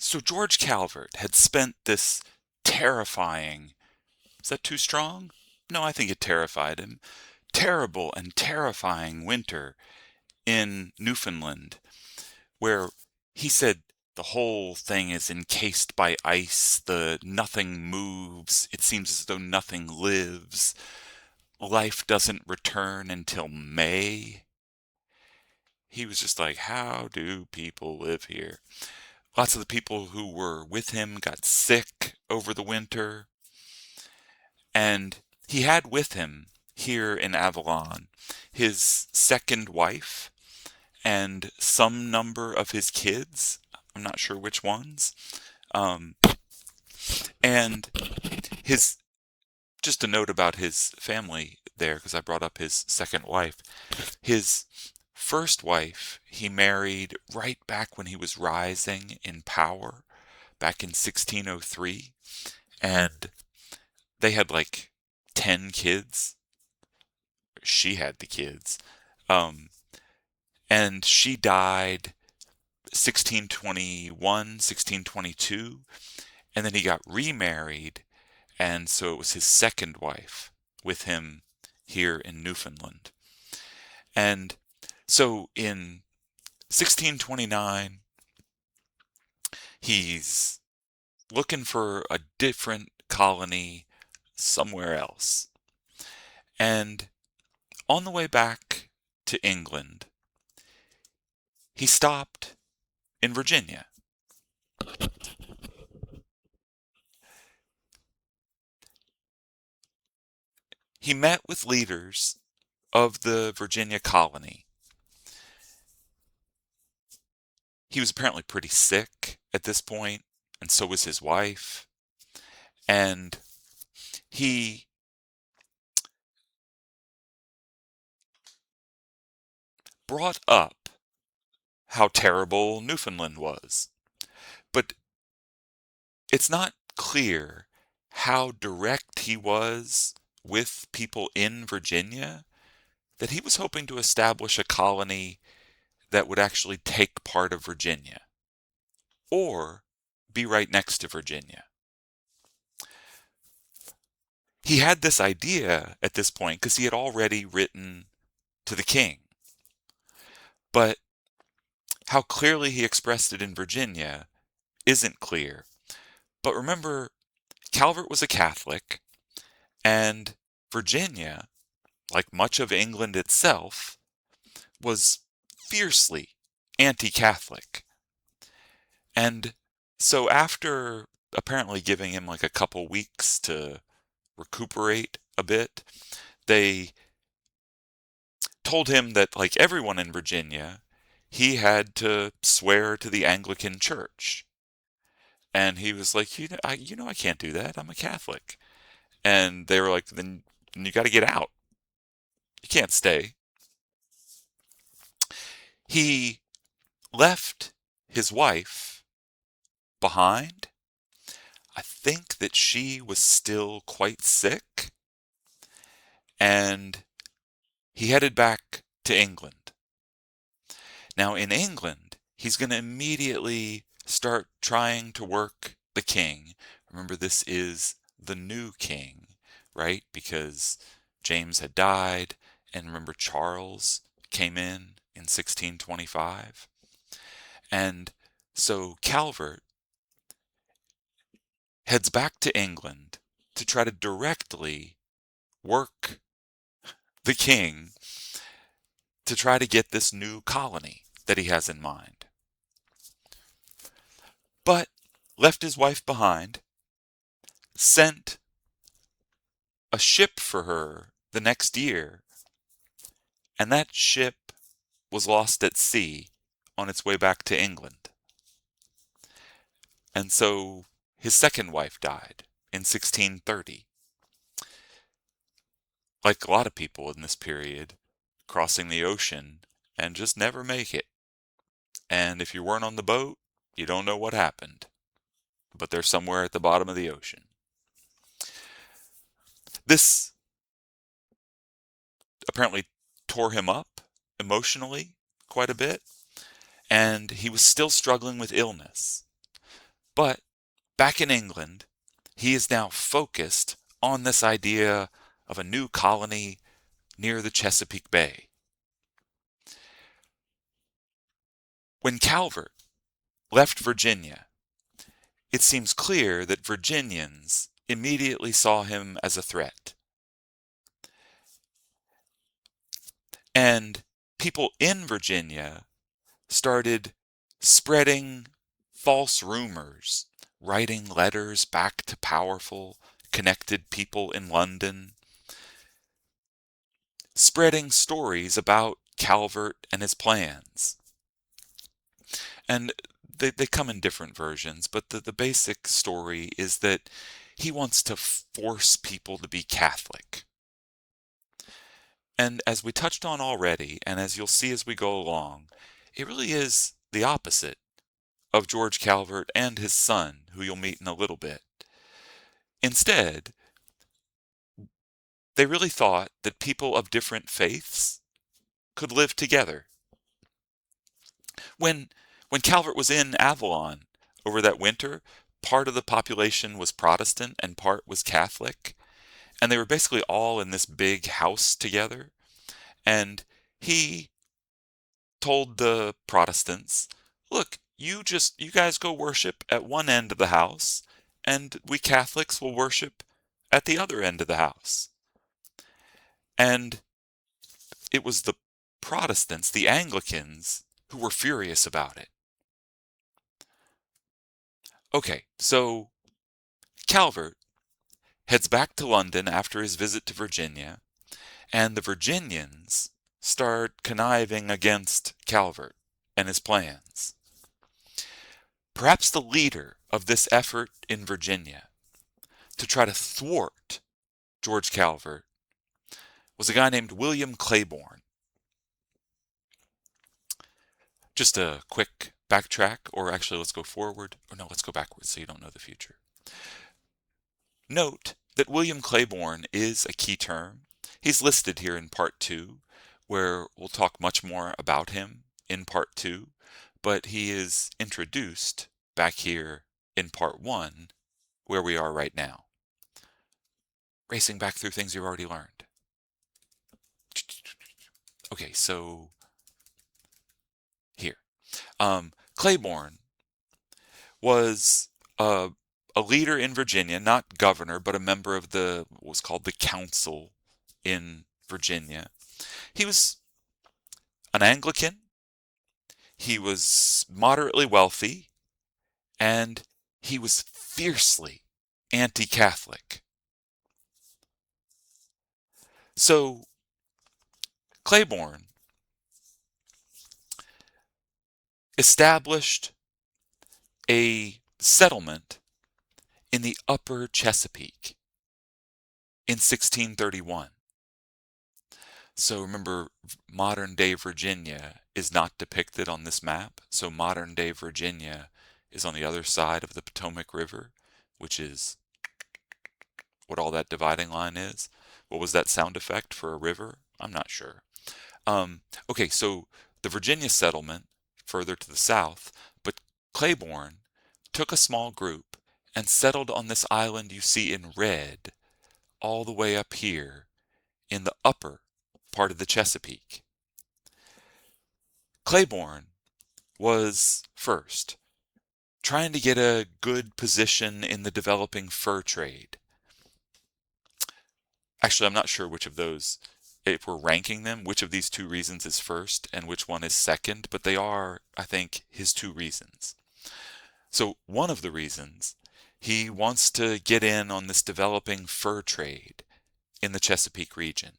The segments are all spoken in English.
So George Calvert had spent this terrifying, is that too strong? No, I think it terrified him. Terrible and terrifying winter in Newfoundland, where he said the whole thing is encased by ice, the nothing moves, it seems as though nothing lives. Life doesn't return until May. He was just like, how do people live here? Lots of the people who were with him got sick over the winter, and he had with him here in Avalon his second wife and some number of his kids. I'm not sure which ones. Um, and his, just a note about his family there, because I brought up his second wife. His first wife, he married right back when he was rising in power, back in 1603. And they had like 10 kids. She had the kids. Um, and she died 1621, 1622. And then he got remarried. And so it was his second wife with him here in Newfoundland. And so in 1629, he's looking for a different colony somewhere else. And on the way back to England, he stopped in Virginia. He met with leaders of the Virginia colony. He was apparently pretty sick at this point, and so was his wife. And he brought up how terrible Newfoundland was. But it's not clear how direct he was with people in Virginia, that he was hoping to establish a colony that would actually take part of Virginia or be right next to Virginia. He had this idea at this point because he had already written to the king. But how clearly he expressed it in Virginia isn't clear. But remember, Calvert was a Catholic, and Virginia, like much of England itself, was fiercely anti-Catholic. And so after apparently giving him like a couple weeks to recuperate a bit, they told him that, like everyone in Virginia, he had to swear to the Anglican Church. And he was like, I can't do that. I'm a Catholic. And they were like, then you got to get out. You can't stay. He left his wife behind. I think that she was still quite sick, and he headed back to England. Now, in England, he's going to immediately start trying to work the king. Remember, this is the new king, right? Because James had died, and remember, Charles came in 1625. And so Calvert heads back to England to try to directly work the king to try to get this new colony that he has in mind. But left his wife behind, sent a ship for her the next year, and that ship was lost at sea on its way back to England. And so his second wife died in 1630. Like a lot of people in this period, crossing the ocean and just never make it. And if you weren't on the boat, you don't know what happened. But they're somewhere at the bottom of the ocean. This apparently tore him up emotionally quite a bit, and he was still struggling with illness. But back in England, he is now focused on this idea of a new colony near the Chesapeake Bay. When Calvert left Virginia, it seems clear that Virginians immediately saw him as a threat. And people in Virginia started spreading false rumors, writing letters back to powerful, connected people in London, spreading stories about Calvert and his plans. And they come in different versions, but the basic story is that he wants to force people to be Catholic. And as we touched on already, and as you'll see as we go along, it really is the opposite of George Calvert and his son, who you'll meet in a little bit. Instead, they really thought that people of different faiths could live together. When Calvert was in Avalon over that winter, part of the population was Protestant and part was Catholic, and they were basically all in this big house together. And he told the Protestants, look, you guys go worship at one end of the house, and we Catholics will worship at the other end of the house. And it was the Protestants, the Anglicans, who were furious about it. Okay, so Calvert heads back to London after his visit to Virginia, and the Virginians start conniving against Calvert and his plans. Perhaps the leader of this effort in Virginia to try to thwart George Calvert was a guy named William Claiborne. Just a quick backtrack, or actually let's go forward. Or no, let's go backwards so you don't know the future. Note that William Claiborne is a key term. He's listed here in part 2, where we'll talk much more about him in part 2, but he is introduced back here in part 1, where we are right now. Racing back through things you've already learned. Okay, so here. Claiborne was a leader in Virginia, not governor, but a member of what was called the council in Virginia. He was an Anglican, he was moderately wealthy, and he was fiercely anti-Catholic. So Claiborne established a settlement in the upper Chesapeake in 1631. So remember, modern-day Virginia is not depicted on this map. So modern-day Virginia is on the other side of the Potomac River, which is what all that dividing line is. What was that sound effect for a river? I'm not sure. Okay, so the Virginia settlement further to the south, but Claiborne took a small group and settled on this island you see in red all the way up here in the upper part of the Chesapeake. Claiborne was first trying to get a good position in the developing fur trade. Actually, I'm not sure which of those, if we're ranking them, which of these two reasons is first and which one is second, but they are, I think, his two reasons. So one of the reasons, he wants to get in on this developing fur trade in the Chesapeake region.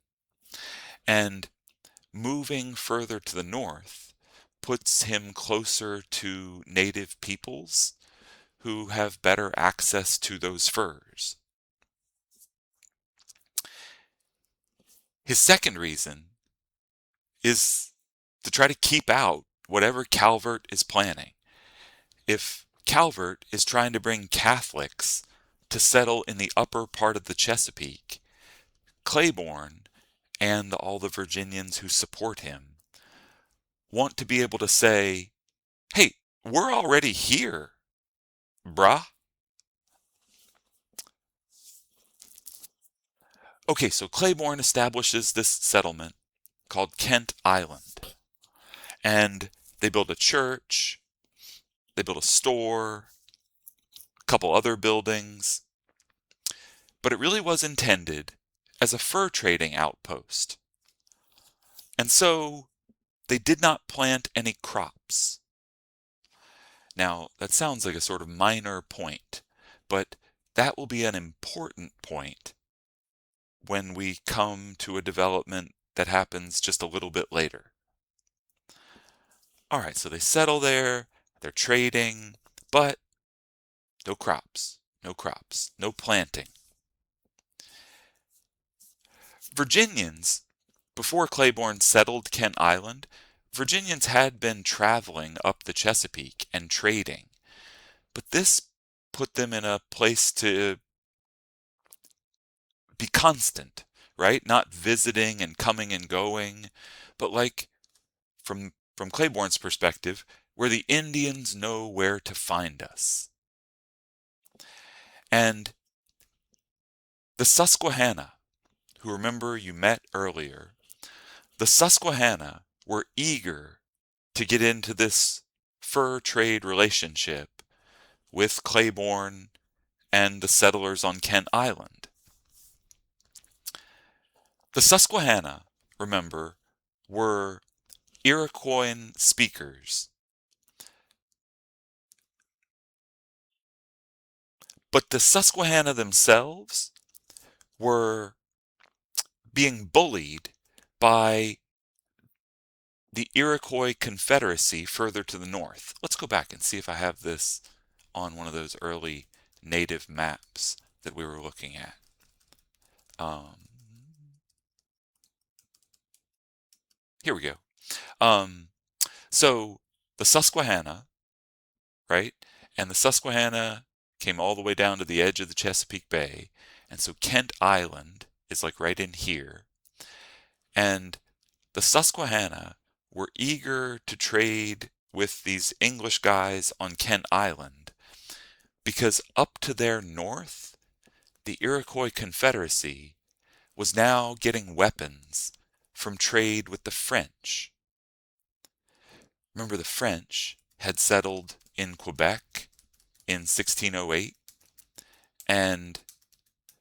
And moving further to the north puts him closer to native peoples who have better access to those furs. His second reason is to try to keep out whatever Calvert is planning. If Calvert is trying to bring Catholics to settle in the upper part of the Chesapeake, Claiborne and all the Virginians who support him want to be able to say, hey, we're already here. Brah? Okay, so Claiborne establishes this settlement called Kent Island. And they build a church, they build a store, a couple other buildings. But it really was intended as a fur trading outpost. And so they did not plant any crops. Now, that sounds like a sort of minor point, but that will be an important point when we come to a development that happens just a little bit later. All right, so they settle there, they're trading, but no crops, no planting. Virginians, before Claiborne settled Kent Island, Virginians had been traveling up the Chesapeake and trading, but this put them in a place to be constant, right? Not visiting and coming and going, but like from Claiborne's perspective, where the Indians know where to find us. And the Susquehanna, who remember you met earlier, the Susquehanna were eager to get into this fur trade relationship with Claiborne and the settlers on Kent Island. The Susquehanna, remember, were Iroquoian speakers, but the Susquehanna themselves were being bullied by the Iroquois Confederacy further to the north. Let's go back and see if I have this on one of those early native maps that we were looking at. Here we go. So the Susquehanna, right? And the Susquehanna came all the way down to the edge of the Chesapeake Bay. And so Kent Island is like right in here. And the Susquehanna were eager to trade with these English guys on Kent Island because up to their north, the Iroquois Confederacy was now getting weapons from trade with the French. Remember, the French had settled in Quebec in 1608, and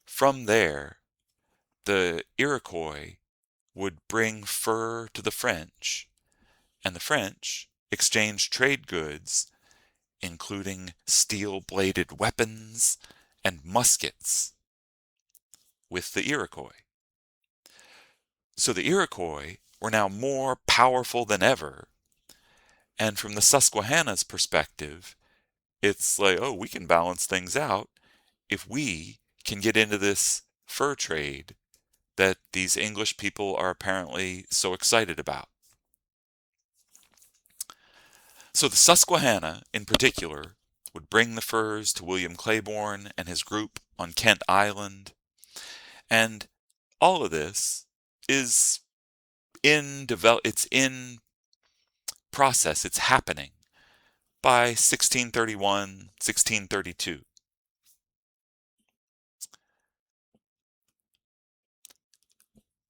from there, the Iroquois would bring fur to the French, and the French exchanged trade goods, including steel-bladed weapons and muskets, with the Iroquois. So the Iroquois were now more powerful than ever, and from the Susquehanna's perspective, it's like, oh, we can balance things out if we can get into this fur trade that these English people are apparently so excited about. So the Susquehanna, in particular, would bring the furs to William Claiborne and his group on Kent Island, and all of this is it's in process, it's happening by 1631, 1632.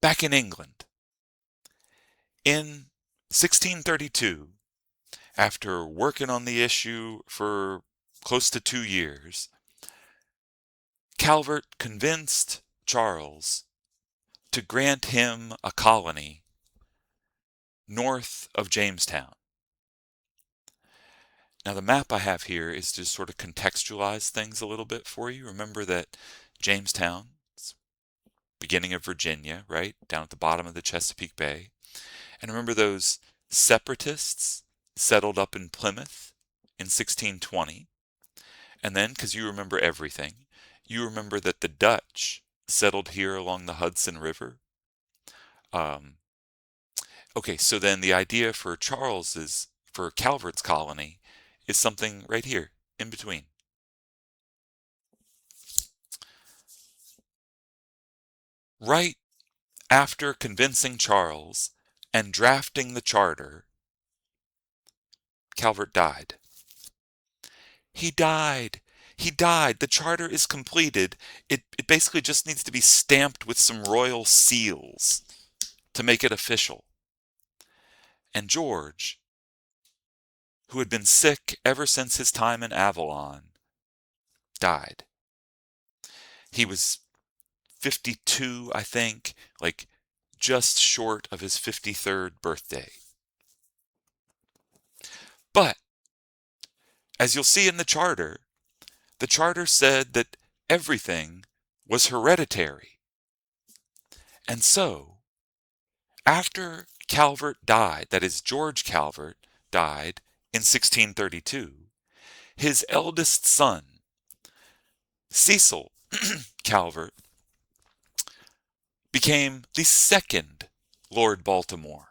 Back in England, in 1632, after working on the issue for close to 2 years, Calvert convinced Charles to grant him a colony north of Jamestown. Now, the map I have here is to sort of contextualize things a little bit for you. Remember that Jamestown, beginning of Virginia, right, down at the bottom of the Chesapeake Bay. And remember those separatists settled up in Plymouth in 1620. And then, because you remember everything, you remember that the Dutch settled here along the Hudson River. Okay, so then the idea for Calvert's colony is something right here, in between. Right after convincing Charles and drafting the charter, Calvert died. He died He died. The charter is completed. It basically just needs to be stamped with some royal seals to make it official. And George, who had been sick ever since his time in Avalon, died. He was 52, I think, like just short of his 53rd birthday. But, as you'll see in the charter said that everything was hereditary. And so, after Calvert died, that is, George Calvert died in 1632, his eldest son, Cecil Calvert, became the second Lord Baltimore.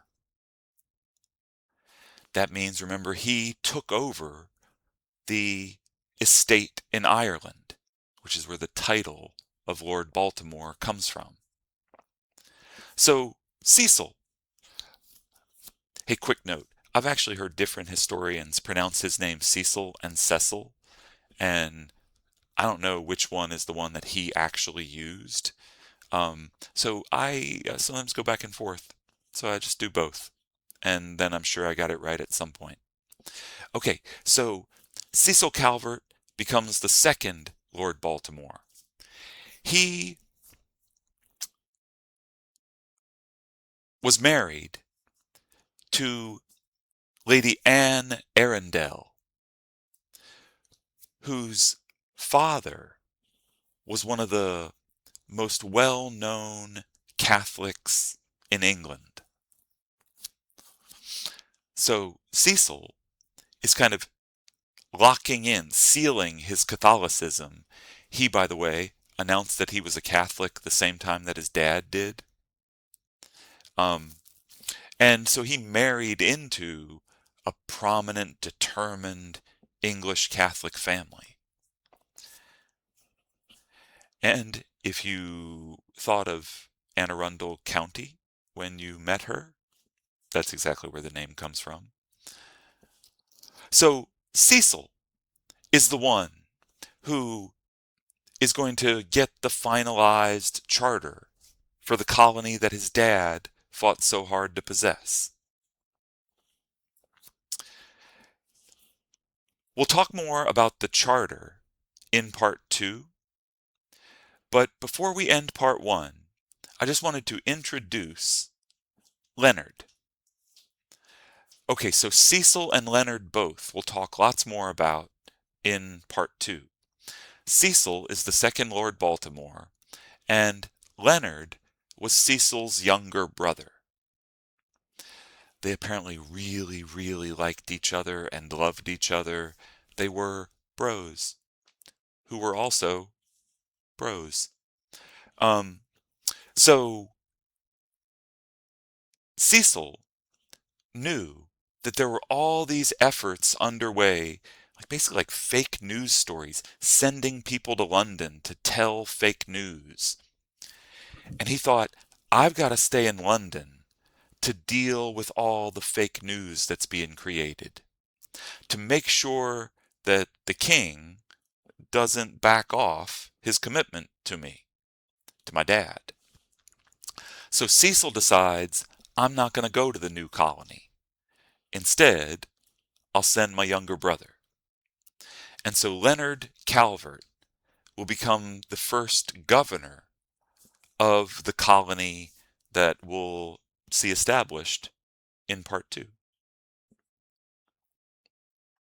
That means, remember, he took over the estate in Ireland, which is where the title of Lord Baltimore comes from. So, Cecil. Hey, quick note. I've actually heard different historians pronounce his name Cecil and Cecil, and I don't know which one is the one that he actually used. So I sometimes go back and forth. So I just do both. And then I'm sure I got it right at some point. Okay, so Cecil Calvert becomes the second Lord Baltimore. He was married to Lady Anne Arundel, whose father was one of the most well-known Catholics in England. So Cecil is kind of locking in, sealing his Catholicism. He, by the way, announced that he was a Catholic the same time that his dad did. And so he married into a prominent, determined English Catholic family. And if you thought of Anne Arundel County when you met her, that's exactly where the name comes from. So Cecil is the one who is going to get the finalized charter for the colony that his dad fought so hard to possess. We'll talk more about the charter in part 2, but before we end part 1, I just wanted to introduce Leonard. Okay, so Cecil and Leonard both we'll talk lots more about in part 2. Cecil is the second Lord Baltimore, and Leonard was Cecil's younger brother. They apparently really, really liked each other and loved each other. They were bros, who were also bros. So Cecil knew that there were all these efforts underway, like basically like fake news stories, sending people to London to tell fake news. And he thought, I've got to stay in London to deal with all the fake news that's being created, to make sure that the king doesn't back off his commitment to me, to my dad. So Cecil decides, I'm not going to go to the new colony. Instead, I'll send my younger brother. And so Leonard Calvert will become the first governor of the colony that we'll see established in part 2.